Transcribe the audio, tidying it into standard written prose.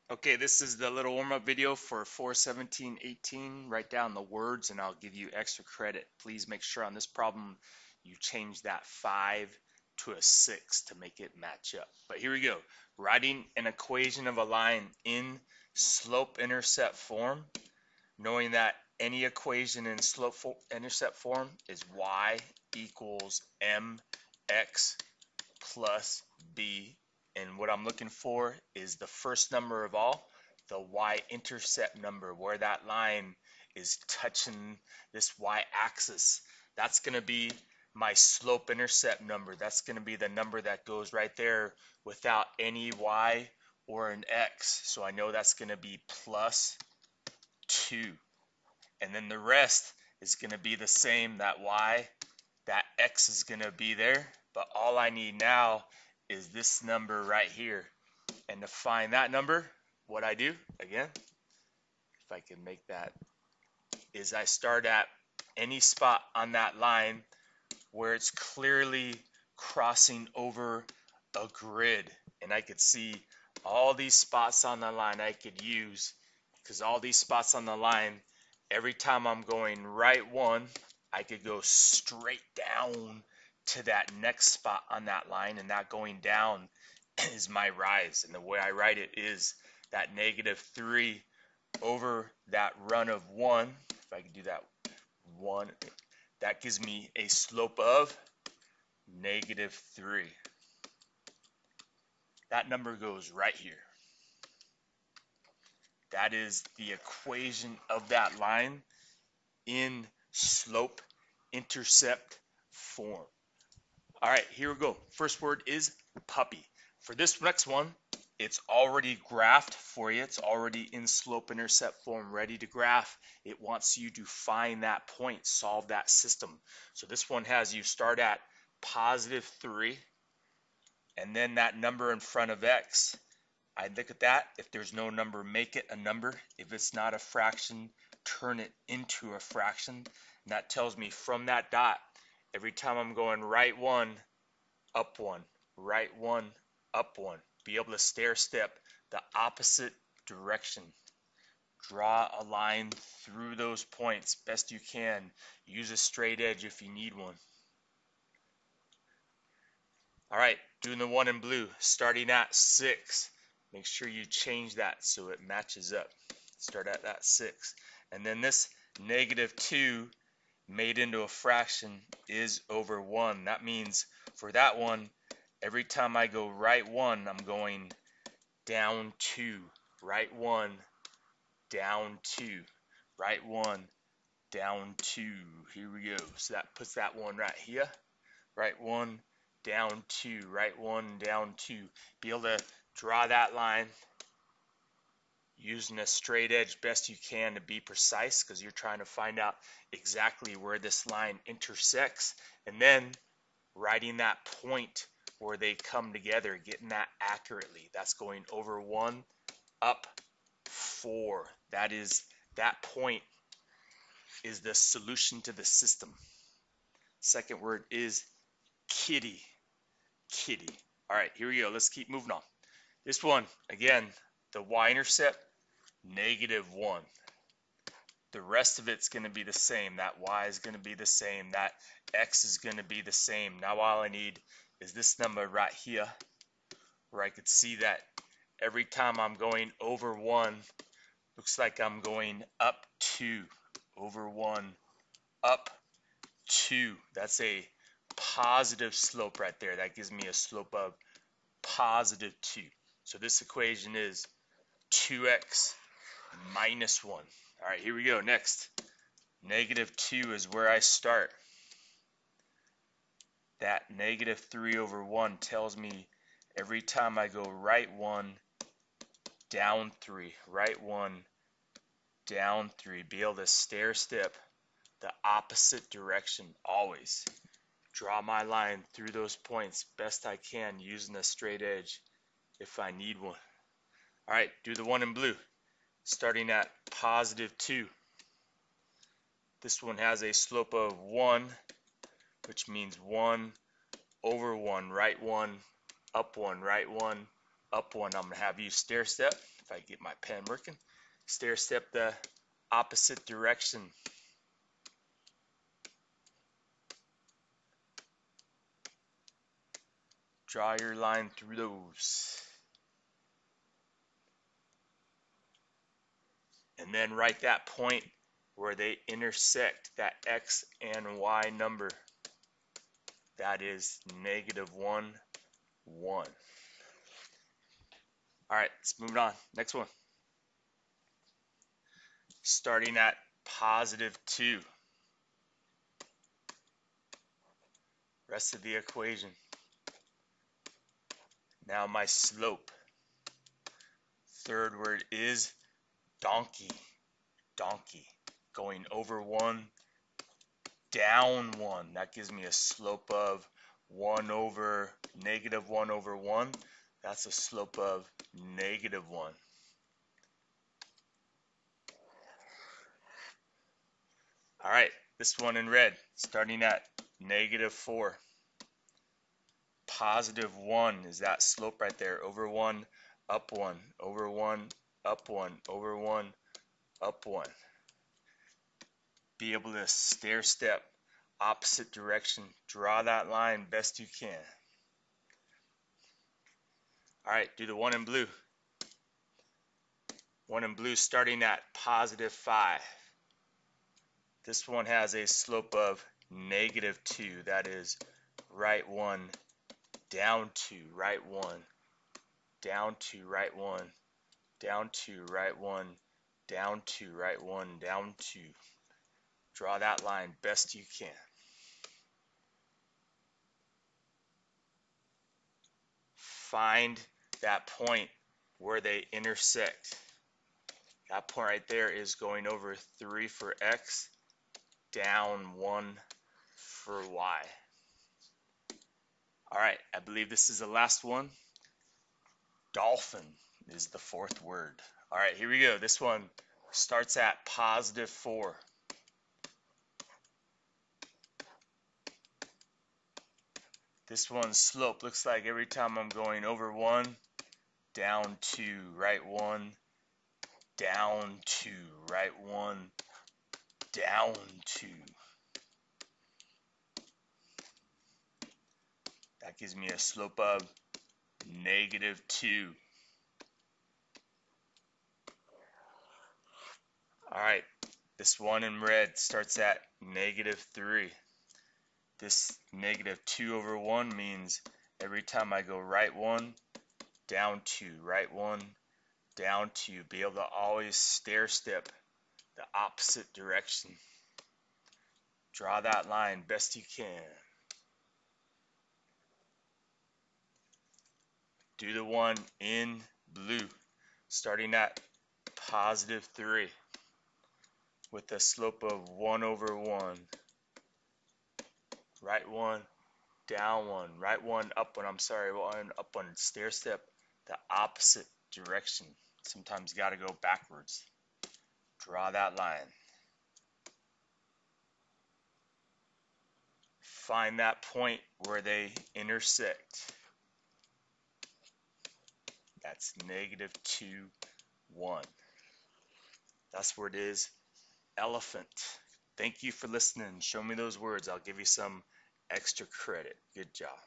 Okay, this is the little warm-up video for 41718. Write down the words and I'll give you extra credit. Please make sure on this problem you change that 5 to a 6 to make it match up. But here we go. Writing an equation of a line in slope-intercept form, knowing that any equation in slope-intercept form is y equals mx plus b, and what I'm looking for is the first number of all, the y-intercept number, where that line is touching this y-axis. That's going to be my slope-intercept number. That's going to be the number that goes right there without any y or an x. So I know that's going to be plus 2. And then the rest is going to be the same. That y, that x is going to be there. But all I need now is this number right here. And to find that number, what I do, again, if I can make that, is I start at any spot on that line where it's clearly crossing over a grid. And I could see all these spots on the line I could use, because all these spots on the line, every time I'm going right one, I could go straight down to that next spot on that line, and that going down is my rise. And the way I write it is that -3 over that run of 1. If I could do that 1, that gives me a slope of -3. That number goes right here. That is the equation of that line in slope-intercept form. All right, here we go. First word is puppy. For this next one, it's already graphed for you. It's already in slope-intercept form, ready to graph. It wants you to find that point, solve that system. So this one has you start at +3, and then that number in front of x. I look at that. If there's no number, make it a number. If it's not a fraction, turn it into a fraction. And that tells me from that dot, every time I'm going right one, up one, right one, up one, be able to stair step the opposite direction. Draw a line through those points best you can. Use a straight edge if you need one. All right, doing the one in blue, starting at 6. Make sure you change that so it matches up. Start at that 6. And then this -2 made into a fraction is over 1. That means for that one, every time I go right 1, I'm going down 2. Right 1, down 2. Right 1, down 2. Here we go. So that puts that one right here. Right 1, down 2. Right 1, down 2. Be able to draw that line using a straight edge best you can to be precise, because you're trying to find out exactly where this line intersects, and then writing that point where they come together, getting that accurately. That's going over 1, up 4. That point is the solution to the system. Second word is kitty. Kitty. All right, here we go. Let's keep moving on. This one, again, the y-intercept, -1. The rest of it's going to be the same. That y is going to be the same. That x is going to be the same. Now all I need is this number right here, where I could see that every time I'm going over 1, looks like I'm going up 2. Over 1, up 2. That's a positive slope right there. That gives me a slope of +2. So this equation is 2x minus 1. All right, here we go. Next, -2 is where I start. That -3 over 1 tells me every time I go right 1, down 3, right 1, down 3. Be able to stair step the opposite direction always. Draw my line through those points best I can using a straight edge if I need one. All right, do the one in blue. Starting at +2. This one has a slope of 1, which means 1 over 1, right 1, up 1, right 1, up 1. I'm going to have you stair step, if I get my pen working, stair step the opposite direction. Draw your line through those. And then write that point where they intersect, that X and Y number. That is -1, 1. All right, let's move on. Next one. Starting at +2. Rest of the equation. Now my slope. Third word is donkey. Donkey. Going over 1, down 1. That gives me a slope of 1 over -1 over 1. That's a slope of -1. All right, this one in red, starting at -4. +1 is that slope right there, over 1, up 1, over 1, up 1, over 1, up 1. Be able to stair step opposite direction. Draw that line best you can. All right, do the one in blue. One in blue starting at +5. This one has a slope of -2. That is right 1, down 2, right 1, down 2, right 1, down 2, right 1, down 2, right 1, down 2. Draw that line best you can. Find that point where they intersect. That point right there is going over 3 for X, down 1 for Y. All right, I believe this is the last one. Dolphin is the fourth word. All right, here we go. This one starts at +4. This one's slope looks like every time I'm going over 1, down 2, right 1, down 2, right 1, down 2. That gives me a slope of -2. All right, this one in red starts at -3. This -2 over 1 means every time I go right 1, down 2, right 1, down 2. Be able to always stair step the opposite direction. Draw that line best you can. Do the one in blue, starting at +3 with a slope of 1 over 1. Right 1, down 1, right 1, up 1. I'm sorry, 1, up 1. Stair step the opposite direction. Sometimes you got to go backwards. Draw that line. Find that point where they intersect. That's -2, 1. That's where it is. Elephant. Thank you for listening. Show me those words. I'll give you some extra credit. Good job.